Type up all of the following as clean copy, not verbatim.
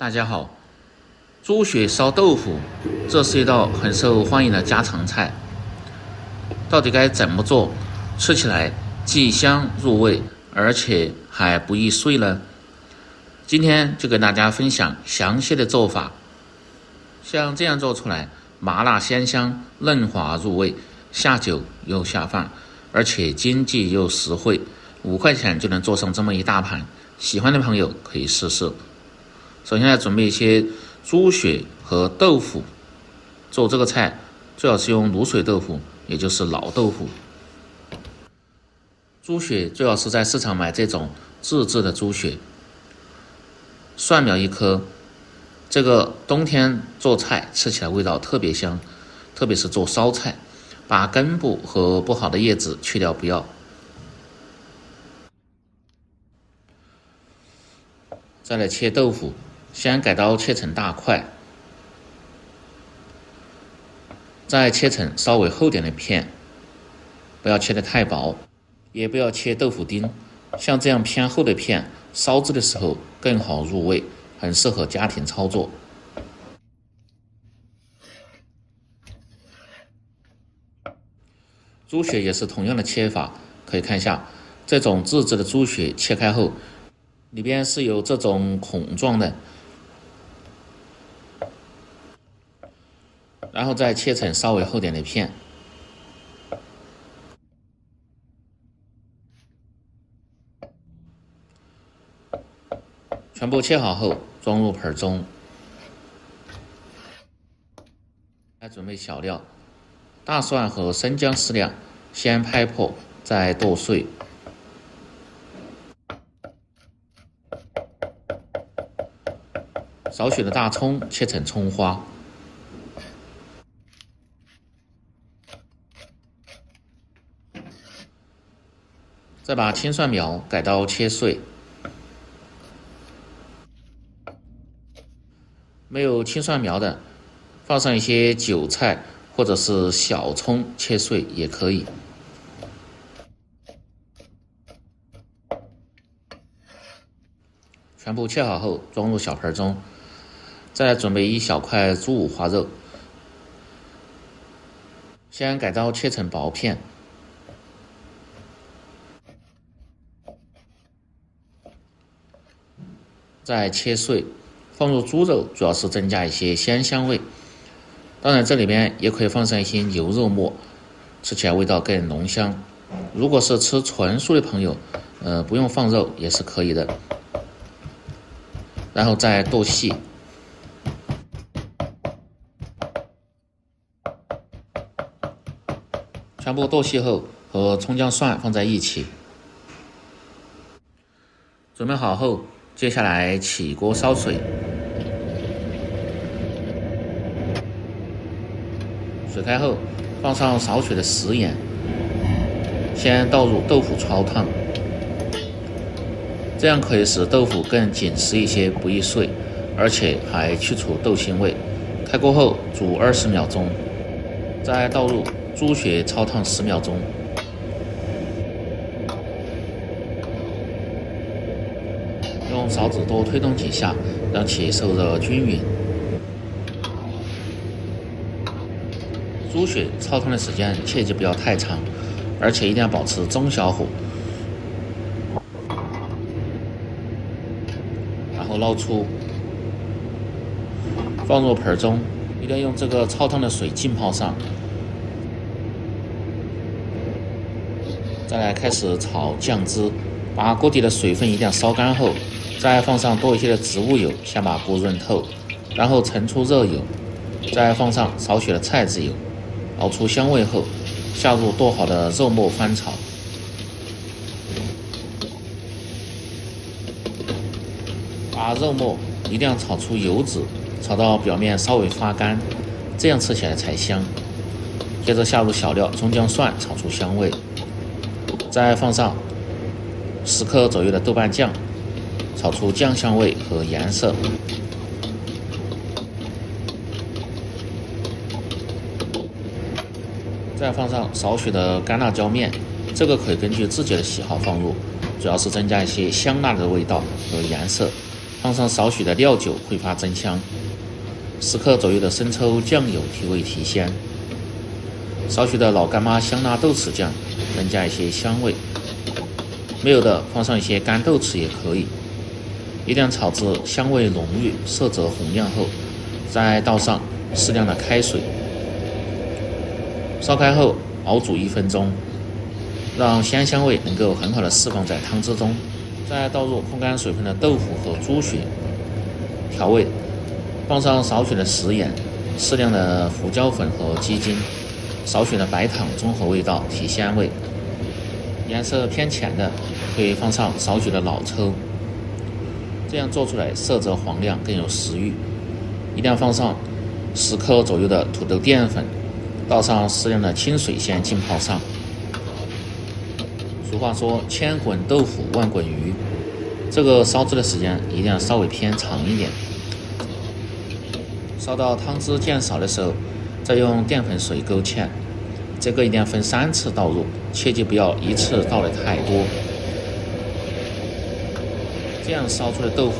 大家好，豬血燒豆腐，這是一道很受歡迎的家常菜。到底該怎麼做，吃起來既香入味，而且還不易碎呢？今天就跟大家分享詳細的做法。像這樣做出來，麻辣鮮香，嫩滑入味，下酒又下飯，而且經濟又實惠，5塊錢就能做上這麼一大盤。喜歡的朋友可以試試。首先来準備一些豬血和豆腐。做這個菜最好是用滷水豆腐，也就是老豆腐。豬血最好是在市場買這種自制的豬血。蒜苗1顆，這個冬天做菜吃起來味道特別香，特別是做燒菜，把根部和不好的葉子去掉不要。再来切豆腐，先改刀切成大塊，再切成稍微厚點的片，不要切得太薄，也不要切豆腐丁，像這樣偏厚的片，燒制的時候更好入味，很適合家庭操作。豬血也是同樣的切法，可以看一下，這種自制的豬血切開後，裡邊是有這種孔狀的，然後再切成稍微厚點的片。全部切好後装入盆中。来準備小料，大蒜和生薑適量，先拍破再剁碎。少許的大蔥切成蔥花，再把青蒜苗改刀切碎。沒有青蒜苗的，放上一些韭菜或者是小蔥切碎也可以。全部切好後装入小盆中。再来準備1小塊豬五花肉，先改刀切成薄片，再切碎，放入豬肉，主要是增加一些鮮香味。當然，這裡面也可以放上一些牛肉末，吃起來味道更濃香。如果是吃純素的朋友，不用放肉也是可以的。然後再剁細。全部剁細後，和蔥薑蒜放在一起。準備好後，接下來起鍋燒水。水開後，放上少許的食鹽，先倒入豆腐焯燙，這樣可以使豆腐更緊實一些，不易碎，而且還去除豆腥味。開鍋後煮20秒鐘，再倒入豬血焯燙10秒鐘，用勺子多推動幾下，讓其受熱均勻。豬血焯燙的時間切記不要太長，而且一定要保持中小火。然後撈出，放入盆中，一定要用這個焯燙的水浸泡上。再來開始炒醬汁，把鍋底的水分一定要燒乾後，再放上多一些的植物油，先把鍋潤透，然後盛出熱油，再放上少許的菜籽油，熬出香味後，下入剁好的肉末翻炒。把肉末一定要炒出油脂，炒到表面稍微發乾，這樣吃起來才香。接着下入小料蔥薑蒜，炒出香味。再放上10克左右的豆瓣醬，炒出醬香味和顏色。再放上少許的乾辣椒面，這個可以根據自己的喜好放入，主要是增加一些香辣的味道和顏色。放上少許的料酒揮發增香，10克左右的生抽醬油提味提鮮，少許的老乾媽香辣豆豉醬增加一些香味，沒有的放上一些乾豆豉也可以。一定炒至香味濃郁、色澤紅亮後，再倒上適量的開水，燒開後熬煮1分鐘，讓鮮香味能夠很好的釋放在湯汁中。再倒入控干水分的豆腐和豬血，調味，放上少許的食鹽、適量的胡椒粉和雞精，少許的白糖中和味道提鮮味。顏色偏淺的可以放上少許的老抽，這樣做出來色澤黃亮，更有食慾。一定要放上10克左右的土豆澱粉，倒上適量的清水先浸泡上。俗話說千滾豆腐萬滾魚，這個燒制的時間一定要稍微偏長一點。燒到湯汁漸少的時候，再用澱粉水勾芡，這個一定要分3次倒入，切記不要一次倒的太多。這樣燒出的豆腐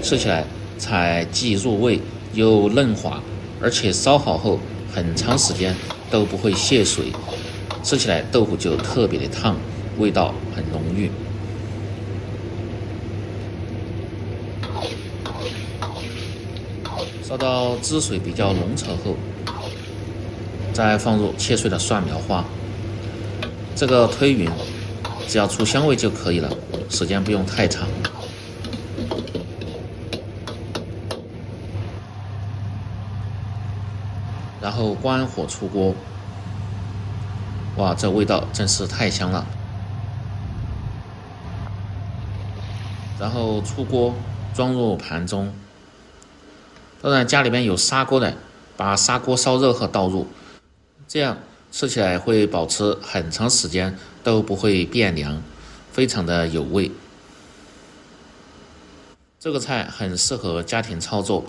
吃起來才既入味又嫩滑，而且燒好後很長時間都不会泄水，吃起来豆腐就特別的燙，味道很濃郁。燒到汁水比較濃稠後，再放入切碎的蒜苗花，這個推匀，只要出香味就可以了，時間不用太長。然後關火出鍋，哇，這味道真是太香了。然後出鍋裝入盤中，当然家裡面有砂鍋的，把砂鍋燒熱後倒入，這樣吃起來會保持很長時間都不會變涼，非常的有味。這個菜很適合家庭操作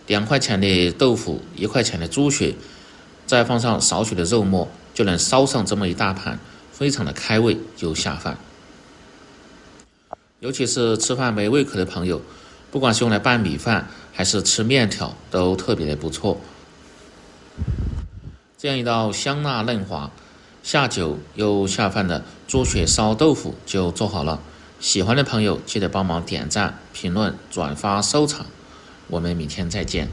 ，2塊錢的豆腐，1塊錢的豬血，再放上少許的肉末，就能燒上這麼一大盤，非常的開胃又下飯。尤其是吃飯沒胃口的朋友，不管是用來拌米飯還是吃面條，都特別的不錯。這樣一道香辣嫩滑、下酒又下飯的豬血燒豆腐就做好了。喜歡的朋友記得幫忙點讚、評論、轉發、收藏。我們明天再見。